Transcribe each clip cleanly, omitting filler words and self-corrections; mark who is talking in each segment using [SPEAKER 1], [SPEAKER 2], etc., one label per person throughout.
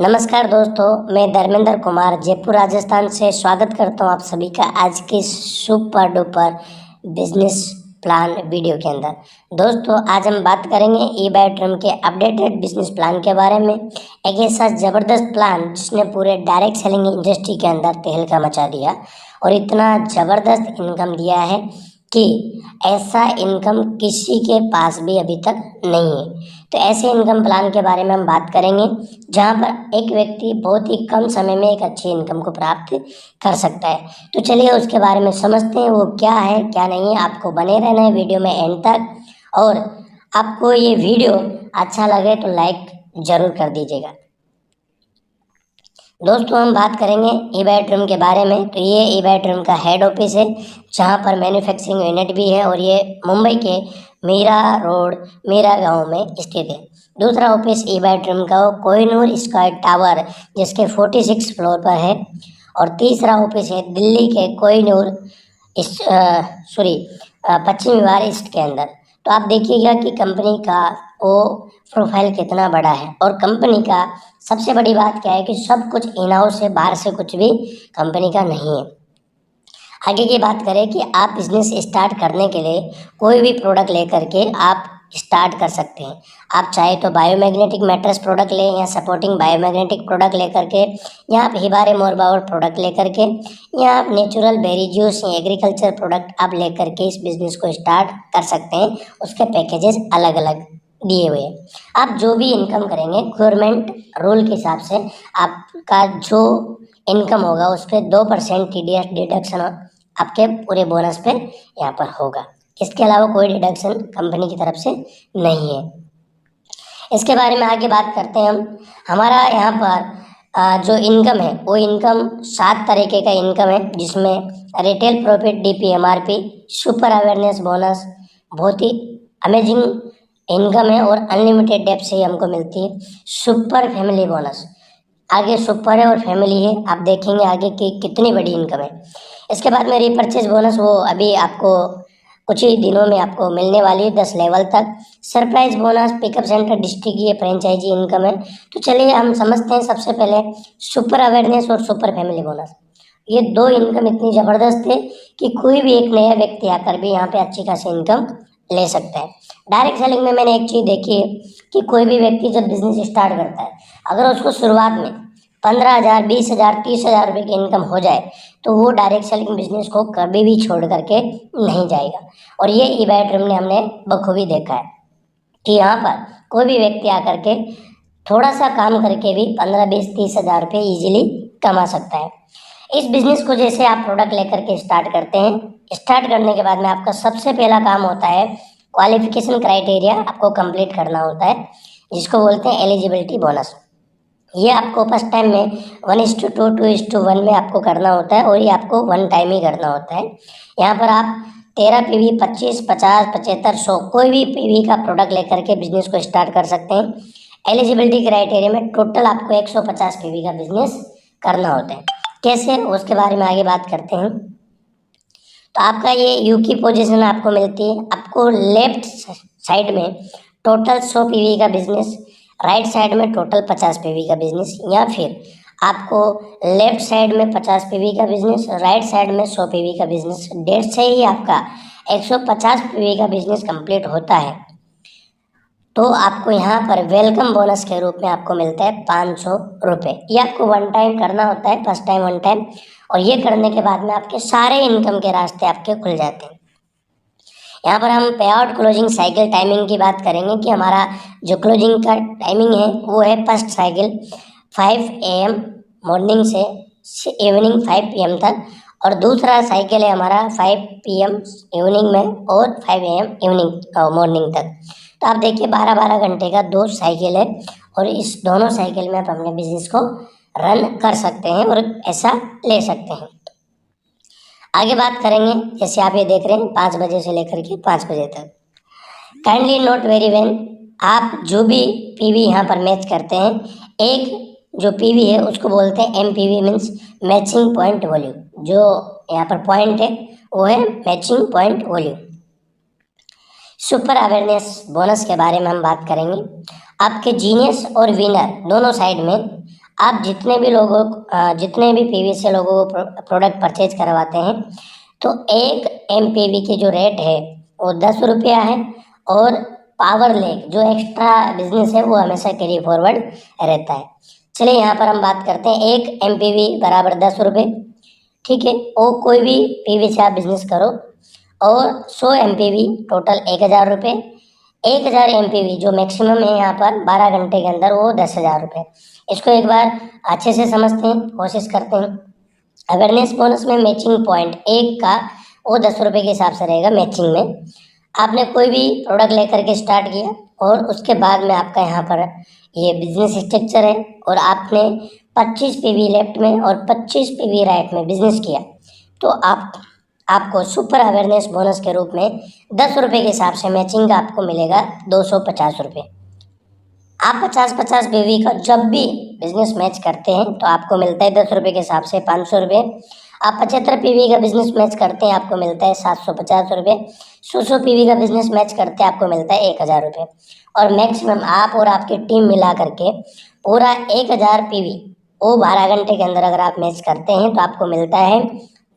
[SPEAKER 1] नमस्कार दोस्तों, मैं धर्मेंद्र कुमार जयपुर राजस्थान से स्वागत करता हूं आप सभी का आज के super duper business plan video के अंदर। दोस्तों, आज हम बात करेंगे ई बाय ट्रम के अपडेटेड बिजनेस प्लान के बारे में। एक ऐसा ज़बरदस्त प्लान जिसने पूरे डायरेक्ट सेलिंग इंडस्ट्री के अंदर तहलका मचा दिया और इतना ज़बरदस्त इनकम दिया है कि ऐसा इनकम किसी के पास भी अभी तक नहीं है। तो ऐसे इनकम प्लान के बारे में हम बात करेंगे जहां पर एक व्यक्ति बहुत ही कम समय में एक अच्छी इनकम को प्राप्त कर सकता है। तो चलिए उसके बारे में समझते हैं, वो क्या है क्या नहीं है। आपको बने रहना है वीडियो में एंड तक, और आपको ये वीडियो अच्छा लगे तो लाइक ज़रूर कर दीजिएगा। दोस्तों, हम बात करेंगे ई बाय ट्रम के बारे में। तो ये ई बाय ट्रम का हेड ऑफिस है जहाँ पर मैन्युफैक्चरिंग यूनिट भी है और ये मुंबई के मीरा रोड मीरा गांव में स्थित है। दूसरा ऑफिस ई बाय ट्रम का कोहिनूर स्क्वायर टावर जिसके 46 फ्लोर पर है। और तीसरा ऑफिस है दिल्ली के कोहिनूर पश्चिमी विहार ईस्ट के अंदर। तो आप देखिएगा कि कंपनी का वो प्रोफाइल कितना बड़ा है। और कंपनी का सबसे बड़ी बात क्या है कि सब कुछ इन हाउस से, बाहर से कुछ भी कंपनी का नहीं है। आगे की बात करें कि आप बिजनेस स्टार्ट करने के लिए कोई भी प्रोडक्ट लेकर के आप स्टार्ट कर सकते हैं। आप चाहे तो बायोमैग्नेटिक मैट्रेस प्रोडक्ट लें या सपोर्टिंग बायोमैग्नेटिक प्रोडक्ट लेकर के, या आप हिबारे मोरबावर प्रोडक्ट लेकर के, या आप नेचुरल बेरी जूस या एग्रीकल्चर प्रोडक्ट आप लेकर के इस बिज़नेस को स्टार्ट कर सकते हैं। उसके पैकेजेस अलग अलग दिए हुए हैं। आप जो भी इनकम करेंगे गवर्नमेंट रूल के हिसाब से आपका जो इनकम होगा उस पर 2% TDS डिडक्शन आपके पूरे बोनस पे यहाँ पर होगा। इसके अलावा कोई डिडक्शन कंपनी की तरफ से नहीं है। इसके बारे में आगे बात करते हैं हम। हमारा यहाँ पर जो इनकम है वो इनकम 7 तरीके का इनकम है, जिसमें retail profit, DPMRP, super awareness bonus, बहुत ही अमेजिंग इनकम है और अनलिमिटेड डेप्थ से ही हमको मिलती है। सुपर फैमिली बोनस, आगे सुपर है और फैमिली है, आप देखेंगे आगे की कितनी बड़ी इनकम है। इसके बाद में रीपरचेज बोनस, वो अभी आपको कुछ ही दिनों में आपको मिलने वाली है 10 लेवल तक। Surprise bonus, pickup centre, district, ये फ्रेंचाइजी इनकम है। तो चलिए हम समझते हैं सबसे पहले सुपर अवेयरनेस और सुपर फैमिली बोनस। ये दो इनकम इतनी ज़बरदस्त है कि कोई भी एक नया व्यक्ति आकर भी यहाँ पे अच्छी खासी इनकम ले सकता है। डायरेक्ट सेलिंग में मैंने एक चीज़ देखी है कि कोई भी व्यक्ति जब बिजनेस स्टार्ट करता है, अगर उसको शुरुआत में 15,000, 20,000, 30,000 रुपये की इनकम हो जाए तो वो डायरेक्ट सेलिंग बिजनेस को कभी भी छोड़ करके नहीं जाएगा। और ये ई बाय ट्रम ने हमने बखूबी देखा है कि यहाँ पर कोई भी व्यक्ति आकर के थोड़ा सा काम करके भी 15, 20, 30,000 रुपये ईजिली कमा सकता है। इस बिज़नेस को जैसे आप प्रोडक्ट लेकर के स्टार्ट करते हैं, स्टार्ट करने के बाद में आपका सबसे पहला काम होता है क्वालिफिकेशन क्राइटेरिया आपको कंप्लीट करना होता है, जिसको बोलते हैं एलिजिबिलिटी बोनस। ये आपको फर्स्ट टाइम में 1:2, 2:1 में आपको करना होता है और ये आपको वन टाइम ही करना होता है। यहाँ पर आप 13 PV, 25, 50, 75, 100 कोई भी PV का प्रोडक्ट लेकर के बिजनेस को स्टार्ट कर सकते हैं। एलिजिबिलिटी क्राइटेरिया में टोटल आपको 150 PV का बिजनेस करना होता है। कैसे, उसके बारे में आगे बात करते हैं। तो आपका ये यू की पोजीशन आपको मिलती है। आपको लेफ्ट साइड में टोटल 100 PV का बिजनेस, राइट साइड में टोटल 50 PV का बिजनेस, या फिर आपको लेफ्ट साइड में 50 PV का बिजनेस, राइट साइड में 100 PV का बिजनेस, डेढ़ से ही आपका 150 PV का बिजनेस कंप्लीट होता है। तो आपको यहाँ पर वेलकम बोनस के रूप में आपको मिलता है 500 रुपये। ये आपको वन टाइम करना होता है, फर्स्ट टाइम वन टाइम, और ये करने के बाद में आपके सारे इनकम के रास्ते आपके खुल जाते हैं। यहाँ पर हम पे आउट क्लोजिंग साइकिल टाइमिंग की बात करेंगे कि हमारा जो क्लोजिंग का टाइमिंग है वो है फर्स्ट साइकिल 5 AM मॉर्निंग से इवनिंग 5 PM तक, और दूसरा साइकिल है हमारा 5 PM इवनिंग में और 5 AM इवनिंग मॉर्निंग तक। तो आप देखिए 12-12 घंटे का 2 साइकिल है, और इस दोनों साइकिल में आप अपने बिजनेस को रन कर सकते हैं और ऐसा ले सकते हैं। आगे बात करेंगे, जैसे आप ये देख रहे हैं 5 बजे से लेकर के 5 बजे तक। काइंडली नोट वेरी वेल, आप जो भी PV यहाँ पर मैच करते हैं, एक जो PV है उसको बोलते हैं MPV, means matching point volume. जो यहाँ पर पॉइंट है वो है matching point volume. Super awareness bonus के बारे में हम बात करेंगे। आपके जीनियस और विनर दोनों साइड में आप जितने भी पीवी से लोगों को प्रोडक्ट परचेज करवाते हैं, तो एक एमपीवी की जो रेट है वो 10 रुपया है, और पावर लेक जो एक्स्ट्रा बिजनेस है वो हमेशा कैरी फॉरवर्ड रहता है। चलिए यहाँ पर हम बात करते हैं, एक एमपीवी बराबर 10 रुपये, ठीक है। और कोई भी पीवी से आप बिजनेस करो, और 100 एमपीवी टोटल 1000 रुपये, 1000 एमपीवी जो मैक्सिमम है यहाँ पर 12 घंटे के अंदर वो 10,000 रुपये। इसको एक बार अच्छे से समझते हैं, कोशिश करते हैं। अवेयरनेस बोनस में मैचिंग पॉइंट एक का वो 10 रुपये के हिसाब से रहेगा। मैचिंग में आपने कोई भी प्रोडक्ट लेकर के स्टार्ट किया, और उसके बाद में आपका यहाँ पर ये बिजनेस स्ट्रक्चर है, और आपने 25 पीवी लेफ्ट में और 25 पीवी राइट में बिजनेस किया, तो आपको सुपर अवेयरनेस बोनस के रूप में 10 रुपये के हिसाब से मैचिंग का आपको मिलेगा 250 रुपये। आप 50-50 पीवी का जब भी बिजनेस मैच करते हैं तो आपको मिलता है 10 रुपये के हिसाब से 500 रुपये। आप 75 पीवी का बिजनेस मैच करते हैं, आपको मिलता है 750 रुपये। 100 पीवी का बिजनेस मैच करते हैं, आपको मिलता है 1000 रुपये। और मैक्सिमम आप और आपकी टीम मिला करके पूरा 1000 पीवी वो 12 घंटे के अंदर अगर आप मैच करते हैं तो आपको मिलता है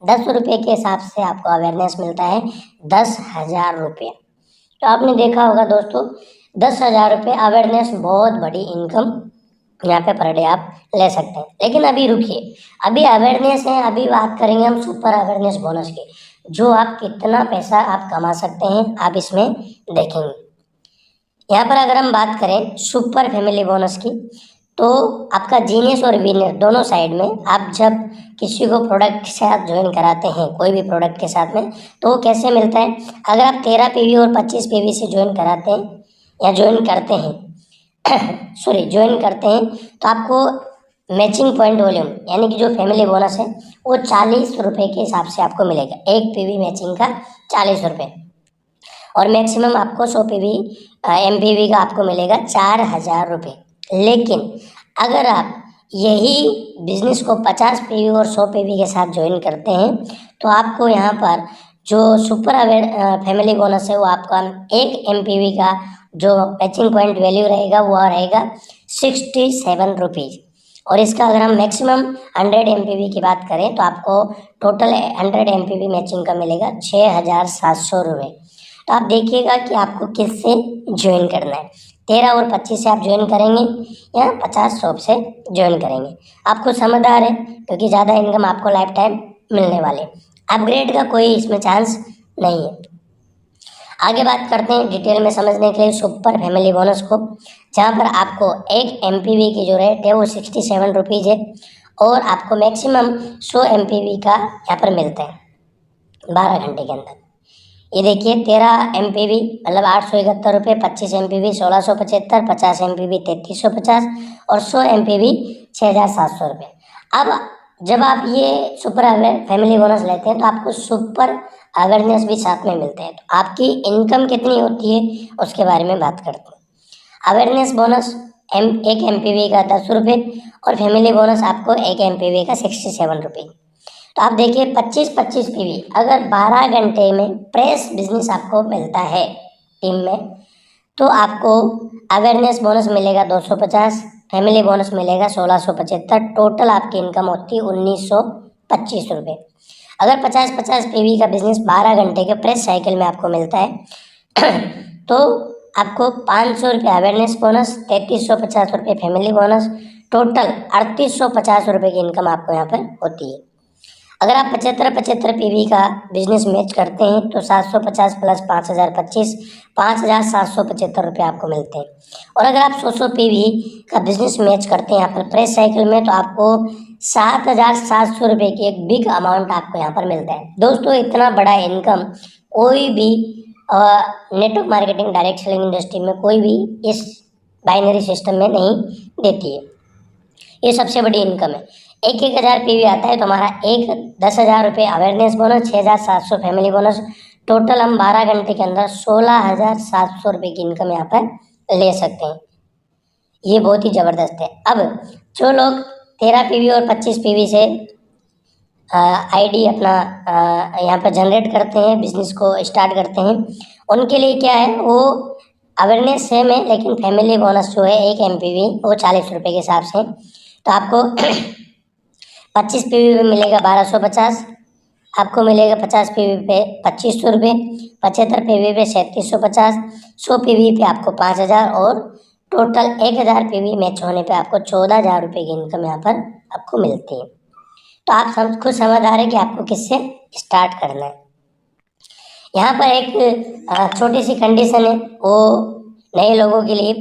[SPEAKER 1] 10 रुपये के हिसाब से आपको अवेयरनेस मिलता है 10,000 रुपये। तो आपने देखा होगा दोस्तों, 10,000 रुपये अवेयरनेस बहुत बड़ी इनकम यहाँ पे पर डे आप ले सकते हैं। लेकिन अभी रुकिए, अभी अवेयरनेस है, अभी बात करेंगे हम सुपर अवेयरनेस बोनस की, जो आप कितना पैसा आप कमा सकते हैं आप इसमें देखेंगे। यहाँ पर अगर हम बात करें सुपर फैमिली बोनस की, तो आपका जीनियस और विनर दोनों साइड में आप जब किसी को प्रोडक्ट के साथ ज्वाइन कराते हैं, कोई भी प्रोडक्ट के साथ में, तो वो कैसे मिलता है। अगर आप 13 पीवी और 25 पीवी से ज्वाइन कराते हैं या ज्वाइन करते हैं ज्वाइन करते हैं, तो आपको मैचिंग पॉइंट वॉल्यूम यानी कि जो फैमिली बोनस है वो 40 रुपये के हिसाब से आपको मिलेगा। एक पीवी मैचिंग का 40 रुपये, और मैक्सिमम आपको 100 पीवी एमपीवी का आपको मिलेगा 4000 रुपये। लेकिन अगर आप यही बिजनेस को 50 पीवी और 100 पीवी के साथ ज्वाइन करते हैं, तो आपको यहाँ पर जो सुपर फैमिली बोनस है वो आपका एक एमपीवी का जो मैचिंग पॉइंट वैल्यू रहेगा वो रहेगा 67 रुपीज़। और इसका अगर हम मैक्सिमम 100 एमपीवी की बात करें तो आपको टोटल 100 एमपीवी मैचिंग का मिलेगा 6700 रुपये। तो आप देखिएगा कि आपको किससे ज्वाइन करना है, 13 और 25 से आप ज्वाइन करेंगे या 50-100 से ज्वाइन करेंगे। आपको समझदार है, क्योंकि ज़्यादा इनकम आपको लाइफ टाइम मिलने वाले, अपग्रेड का कोई इसमें चांस नहीं है। आगे बात करते हैं डिटेल में समझने के लिए सुपर फैमिली बोनस को, जहाँ पर आपको एक एमपीवी की जो रेट है वो 67 रुपीज़ है, और आपको मैक्सिमम 100 एमपीवी का यहाँ पर मिलता है 12 घंटे के अंदर। ये देखिए 13 एमपीवी मतलब 871 रुपये, 25 एमपीवी 1675, 50 एमपीवी 3350 और 100 एमपीवी 6700 रुपये। अब जब आप ये सुपर फैमिली बोनस लेते हैं तो आपको सुपर अवेयरनेस भी साथ में मिलते हैं। तो आपकी इनकम कितनी होती है उसके बारे में बात करते हैं। अवेयरनेस बोनस एक एमपीवी का 10 रुपये, और फैमिली बोनस आपको एक एमपीवी का 67 रुपये। तो आप देखिए 25-25 पीवी अगर 12 घंटे में प्रेस बिजनेस आपको मिलता है टीम में, तो आपको अवेयरनेस बोनस मिलेगा 250, फैमिली बोनस मिलेगा 1675, टोटल आपकी इनकम होती है 1925 रुपये। अगर 50-50 पीवी का बिजनेस 12 घंटे के प्रेस साइकिल में आपको मिलता है तो आपको 500 रुपये अवेयरनेस बोनस, 3350 रुपये फैमिली बोनस, टोटल 3850 रुपये की इनकम आपको यहाँ पर होती है। अगर आप 75-75 पीवी का बिजनेस मैच करते हैं तो 750 प्लस 5025 5775 रुपये आपको मिलते हैं। और अगर आप 100 पीवी का बिजनेस मैच करते हैं यहाँ पर प्रेस साइकिल में, तो आपको 7700 रुपये की एक बिग अमाउंट आपको यहाँ पर मिलता है। दोस्तों इतना बड़ा इनकम कोई भी network marketing direct selling industry में कोई भी इस बाइनरी सिस्टम में नहीं देती है। ये सबसे बड़ी इनकम है। 1000 पीवी आता है तो हमारा 10,000 रुपये awareness bonus, 6700 family bonus, total हम 12 घंटे के अंदर 16,700 रुपये की इनकम यहाँ पर ले सकते हैं। ये बहुत ही ज़बरदस्त है। अब जो लोग 13 पीवी और 25 पीवी से आईडी अपना यहाँ पर जनरेट करते हैं, बिजनेस को स्टार्ट करते हैं, उनके लिए क्या है, वो अवेयरनेस सेम है, लेकिन फैमिली बोनस जो है एक एमपीवी वो 40 रुपये के हिसाब से, तो आपको 25 पीवी पे मिलेगा 1250, आपको मिलेगा 50 पीवी पे 2500 रुपये, 75 पीवी पे 3750, 100 पीवी पे आपको 5000 और टोटल 1000 पीवी मैच होने पे आपको 14000 रुपये की इनकम यहाँ पर आपको मिलती है। तो आप खुद समझ आ रहे हैं कि आपको किससे स्टार्ट करना है। यहाँ पर एक छोटी सी कंडीशन है वो नए लोगों के लिए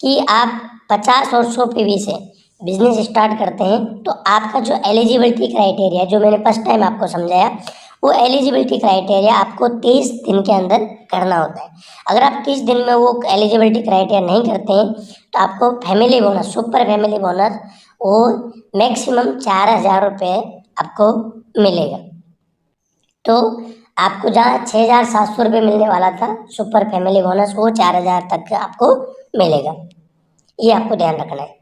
[SPEAKER 1] कि आप 50 और 100 पीवी से बिजनेस स्टार्ट करते हैं तो आपका जो एलिजिबिलिटी क्राइटेरिया जो मैंने फर्स्ट टाइम आपको समझाया वो एलिजिबिलिटी क्राइटेरिया आपको 30 दिन के अंदर करना होता है। अगर आप 30 दिन में वो एलिजिबिलिटी क्राइटेरिया नहीं करते हैं तो आपको family bonus, super family bonus वो मैक्सिमम 4000 रुपये आपको मिलेगा। तो आपको जहाँ 6700 रुपये मिलने वाला था सुपर फैमिली बोनस वो 4000 तक आपको मिलेगा, ये आपको ध्यान रखना है।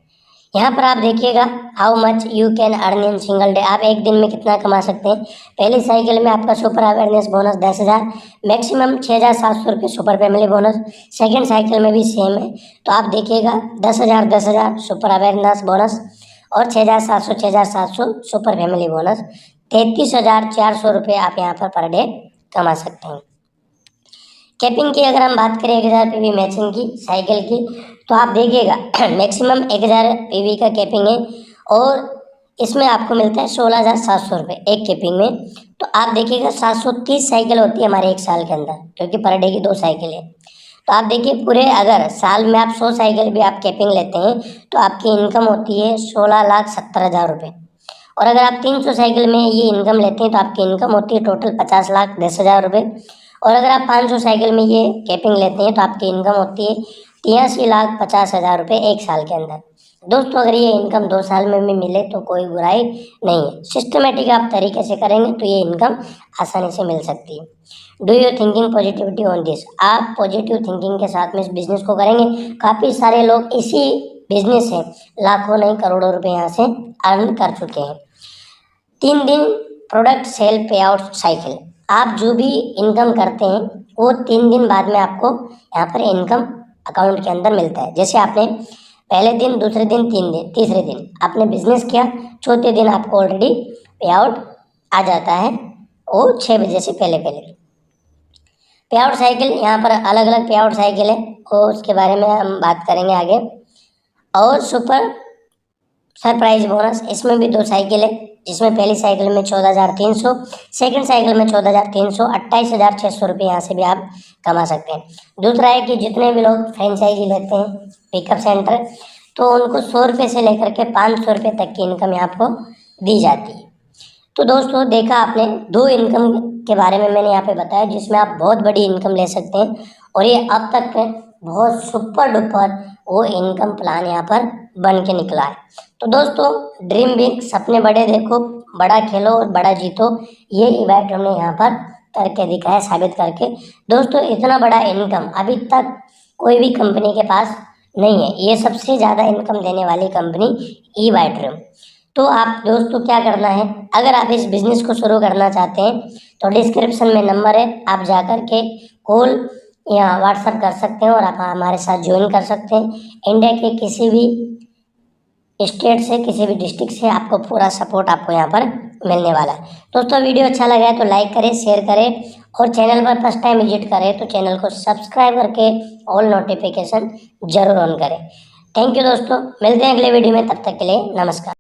[SPEAKER 1] यहाँ पर आप देखिएगा how much you can earn in single day, आप एक दिन में कितना कमा सकते हैं। पहली साइकिल में आपका सुपर अवेयरनेस बोनस 10,000, मैक्सिमम 6700 रुपये super family bonus. Second cycle में भी सेम है, तो आप देखिएगा 10,000 सुपर अवेयरनेस बोनस और 6700 सुपर फैमिली बोनस, 33,400 रुपये आप यहाँ पर डे कमा सकते हैं। कैपिंग की अगर हम बात करें 1000 पीवी मैचिंग की साइकिल की, तो आप देखिएगा मैक्सिमम 1000 पीवी का कैपिंग है और इसमें आपको मिलता है 16,700 रुपये एक कैपिंग में। तो आप देखिएगा 730 साइकिल होती है हमारे एक साल के अंदर, क्योंकि पर डे की 2 साइकिल है। तो आप देखिए पूरे अगर साल में आप 100 साइकिल भी आप कैपिंग लेते हैं तो आपकी इनकम होती है 16,70,000 रुपये। और अगर आप 300 साइकिल में ये इनकम लेते हैं तो आपकी इनकम होती है टोटल 50,10,000 रुपये। और अगर आप 500 साइकिल में ये कैपिंग लेते हैं तो आपकी इनकम होती है 83,50,000 रुपये एक साल के अंदर। दोस्तों अगर ये इनकम 2 साल में भी मिले तो कोई बुराई नहीं है, सिस्टमेटिक आप तरीके से करेंगे तो ये इनकम आसानी से मिल सकती है। Do you thinking positivity on this, आप पॉजिटिव थिंकिंग के साथ में इस बिजनेस को करेंगे। काफ़ी सारे लोग इसी बिजनेस से लाखों नहीं करोड़ों रुपये यहाँ से अर्न कर चुके हैं। 3 दिन प्रोडक्ट सेल पे आउट साइकिल, आप जो भी इनकम करते हैं वो 3 दिन बाद में आपको यहाँ पर इनकम अकाउंट के अंदर मिलता है। जैसे आपने पहले दिन, दूसरे दिन, 3 दिन, तीसरे दिन आपने बिजनेस किया, चौथे दिन आपको ऑलरेडी पे आउट आ जाता है वो 6 बजे से पहले। पे आउट साइकिल यहाँ पर अलग अलग पे आउट साइकिल है और उसके बारे में हम बात करेंगे आगे। और सुपर सरप्राइज बोनस, इसमें भी 2 साइकिल है, जिसमें पहली साइकिल में 14,300, सेकंड साइकिल में 14,300, 28,600 रुपये यहाँ से भी आप कमा सकते हैं। दूसरा है कि जितने भी लोग फ्रेंचाइजी लेते हैं पिकअप सेंटर, तो उनको 100 रुपये से लेकर के 500 रुपये तक की इनकम यहाँ आपको दी जाती है। तो दोस्तों देखा आपने 2 इनकम के बारे में मैंने यहाँ पे बताया जिसमें आप बहुत बड़ी इनकम ले सकते हैं, और ये अब तक बहुत सुपर डुपर वो इनकम प्लान यहाँ पर बन के निकला है। तो दोस्तों ड्रीम बिग, सपने बड़े देखो, बड़ा खेलो और बड़ा जीतो, ये इवेंट हमने यहाँ पर करके दिखाया, साबित करके। दोस्तों इतना बड़ा इनकम अभी तक कोई भी कंपनी के पास नहीं है, ये सबसे ज़्यादा इनकम देने वाली कंपनी ई-वाइट। तो आप दोस्तों क्या करना है, अगर आप इस बिज़नेस को शुरू करना चाहते हैं तो डिस्क्रिप्शन में नंबर है, आप जाकर के कॉल या व्हाट्सअप कर सकते हैं और आप हमारे साथ ज्वाइन कर सकते हैं। इंडिया के किसी भी स्टेट से, किसी भी डिस्ट्रिक्ट से आपको पूरा सपोर्ट आपको यहाँ पर मिलने वाला है। दोस्तों वीडियो अच्छा लगा है तो लाइक करें, शेयर करें, और चैनल पर फर्स्ट टाइम विजिट करें तो चैनल को सब्सक्राइब करके ऑल नोटिफिकेशन जरूर ऑन करें। थैंक यू दोस्तों, मिलते हैं अगले वीडियो में, तब तक के लिए नमस्कार।